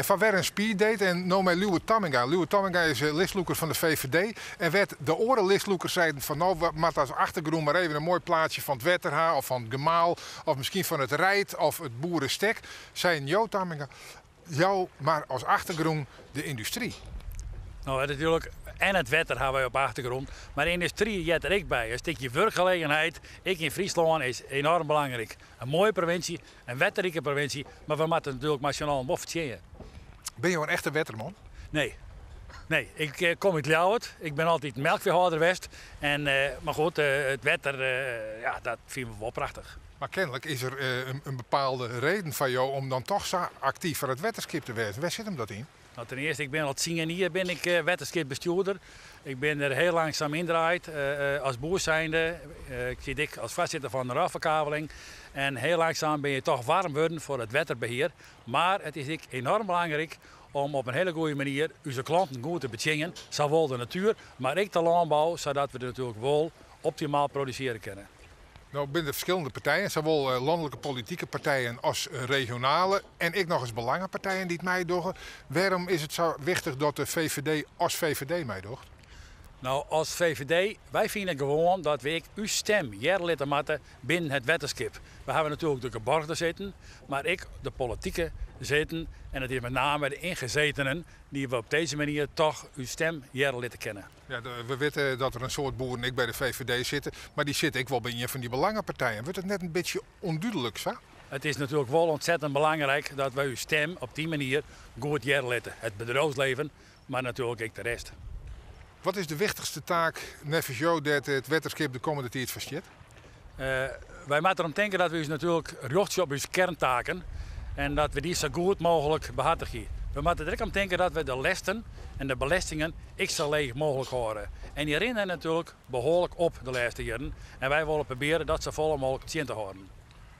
Van weer een speeddate en nou met Luwe Tamminga. Luwe Tamminga is listloeker van de VVD. En werd de oren listloekers zeiden van nou, we moeten als achtergrond maar even een mooi plaatje van het Wetterha of van het Gemaal of misschien van het Rijt of het Boerenstek. Zijn Jo Tamminga, jou maar als achtergrond de industrie. Nou, natuurlijk, en het wetter hebben wij op achtergrond. Maar de industrie jet er ik bij. Een stukje werkgelegenheid, ik in Friesland, is enorm belangrijk. Een mooie provincie, een wetterrijke provincie, maar we moeten natuurlijk nationaal een boffetje. Ben je een echte wetterman? Nee. Nee, ik kom uit Ljouwert. Ik ben altijd melkveehouder geweest. Maar goed, het wetter, ja, dat vinden we wel prachtig. Maar kennelijk is er een bepaalde reden van jou om dan toch zo actief voor het wetterskip te wezen. Waar zit hem dat in? Nou, ten eerste, ik ben al 10 jaar hier ben ik wetterskipbestuurder. Ik ben er heel langzaam indraaid als boer zijnde. Ik zit ik als voorzitter van de rafverkaveling. En heel langzaam ben je toch warm worden voor het wetterbeheer. Maar het is enorm belangrijk om op een hele goede manier onze klanten goed te bedingen. Zowel de natuur, maar ook de landbouw, zodat we er natuurlijk wel optimaal produceren kunnen. Nou, binnen de verschillende partijen, zowel landelijke politieke partijen als regionale en ik nog eens belangenpartijen die het mij doen. Waarom is het zo wichtig dat de VVD als VVD mij doet? Nou, als VVD, wij vinden gewoon dat we uw stem laten maken binnen het wetterskip. We hebben natuurlijk de geborgden zitten, maar ik de politieke zitten. En het is met name de ingezetenen die we op deze manier toch uw stem laten kennen. Ja, we weten dat er een soort boeren ik bij de VVD zitten, maar die zitten ik wel bij een van die belangenpartijen. Wordt het net een beetje onduidelijk, zo? Het is natuurlijk wel ontzettend belangrijk dat wij uw stem op die manier goed laten. Het bedrijfsleven, maar natuurlijk ook de rest. Wat is de wichtigste taak nevens jou dat het wetterskip de komende tijd verstiet? Wij moeten erom denken dat we ons natuurlijk richten op onze kerntaken en dat we die zo goed mogelijk behartigen. We moeten er ook om denken dat we de lesten en de belastingen zo leeg mogelijk houden. En die rennen natuurlijk behoorlijk op de laatste jaren. En wij willen proberen dat zo vol mogelijk te houden.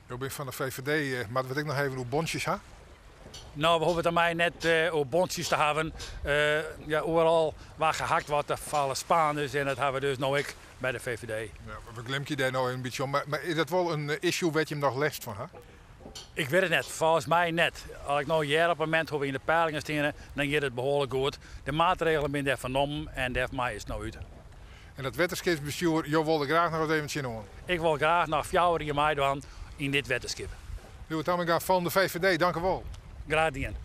Je bent van de VVD, maar wat ik nog even hoe bondjes ha? Nou, we hoeven het mij net op bondjes te hebben. Ja, overal waar gehakt wordt, vallen Spaanders en dat hebben we dus nou ik bij de VVD. Ja, we glimmen je daar nou een beetje om. Maar is dat wel een issue waar je hem nog lest van? Hè? Ik weet het net, volgens mij net. Als ik nou hier op het moment hoe we in de peilingen staan, dan gaat het behoorlijk goed. De maatregelen zijn daar vernomen en daar mij is het nou uit. En dat wetterskipsbestuur, jou wilde graag nog wat even zien hoor. Ik wil graag nog 4 jaar in mij doen in dit wetterskip. Luwe Tamminga van de VVD, dank u wel. Graag gedaan.